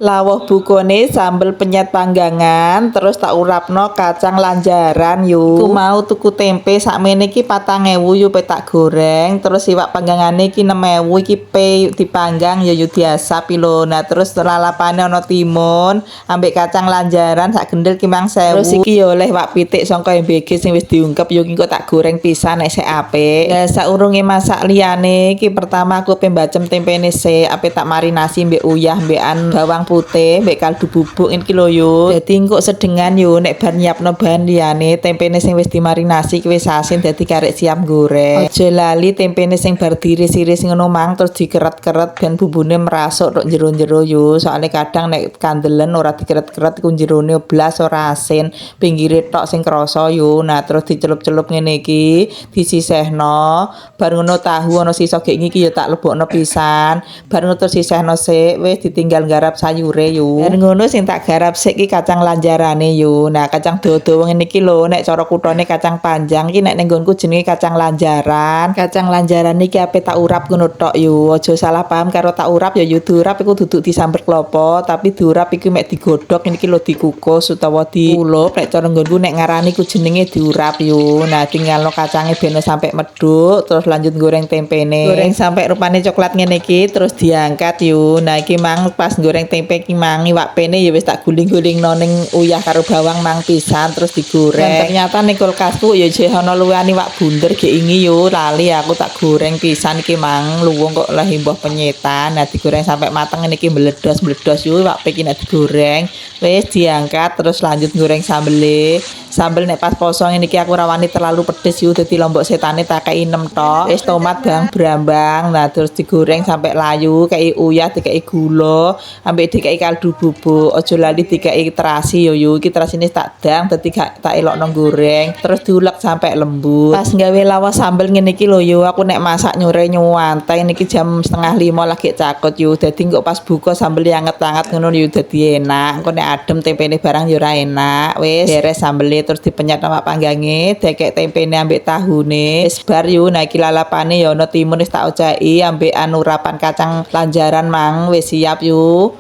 Lawuh bukone sambel penyet panggangan terus tak urapno kacang lanjaran yo. Ku mau tuku tempe sakmene iki 4.000 yo pe tak goreng. Terus iwak panggangane iki 6.000 iki pe dipanggang yo diasap lho. Nah terus lalapane ana timun ambek kacang lanjaran sak gendel ki 1.000. Terus iki yo oleh wak pitik sangka MBG sing wis diungkep yo engko tak goreng pisan nek sik apik. Lah saurunge masak liyane iki pertama aku pembacem tempene sik ape tak marinasi mbek uyah mbekan bawang putih mbek kaldu bubuk iki lho yo. Dadi engko sedengan yo nek bar nyiapno bahan liyane tempene sing wis dimarinasi ki wis asin dadi karek siap goreng. Aja lali tempene sing bar diiris-iris ngono mang terus dikeret-keret ben bumbune merasuk tok jero-jero yo. Soale kadang nek kandelen ora dikeret-keret iku jerone blas ora asin, pinggire tok sing krasa yo. Nah terus dicelup-celup ngene iki disisihno. Bar ngono tahu ana sisa gek iki yo tak lebokno pisan. Bar ngono terus sisihno sik wis ditinggal garap sayure yo. Bar ngono sing tak garap sik iki kacang lanjarane yo. Nah kacang dawa-dawa ngene iki lho nek cara kuthone kacang panjang iki nek ning nggonku jenenge kacang lanjaran. Kacang lanjaran iki ape tak urap ngono tok yo. Aja salah paham karo tak urap ya diurap iku duduk disamber klopo tapi diurap iku mek digodhog iki lho dikukus utawa diulup. Nek cara nggonku nek ngarani ku jenenge diurap yo. Nah tinggalno kacange ben sampai medhuk terus lanjut goreng tempene. Goreng sampai rupane coklat ngene iki terus diangkat yo. Nah iki mang pas goreng tempe iki mang iwak pene ya wis tak guling-gulingno ning uyah karo bawang mang pisan terus digoreng. Dan ternyata ning kulkasku ya jeh ana luwehan iwak bunder ge ingi yo lali aku tak goreng pisan iki mang luwung kok lah mbah penyetan. Nah digoreng sampai mateng ngene iki meledos-meledos yo iwak iki nek digoreng wis diangkat terus lanjut goreng sambele. Sambel nek pas poso ngene iki aku rawani terlalu pedes yo dadi lombok setane tak kei 6 tok. Wis tomat bawang brambang. Nah terus digoreng sampai layu kei uyah dikei gula ambek dikei kaldu bubuk. Aja lali dikei terasi yo yo. Iki terasine tak dang dadi gak tak elokno goreng. Terus diulek sampai lembut. Pas gawe lawas sambel ngene iki lho yo aku nek masak nyore nyuwantai niki jam 4:30 lagi cakut yo. Dadi engko pas buka sambel anget-anget ngono yo dadi enak. Engko nek adem tempene barang yo ora enak. Wis beres sambele terus dipenyet sama panggange dekek tempene ambek tahune wis bar yo. Nah iki lalapane ya ana timun wis tak ocahi ambek urapan kacang lanjaran mang wis siap yo.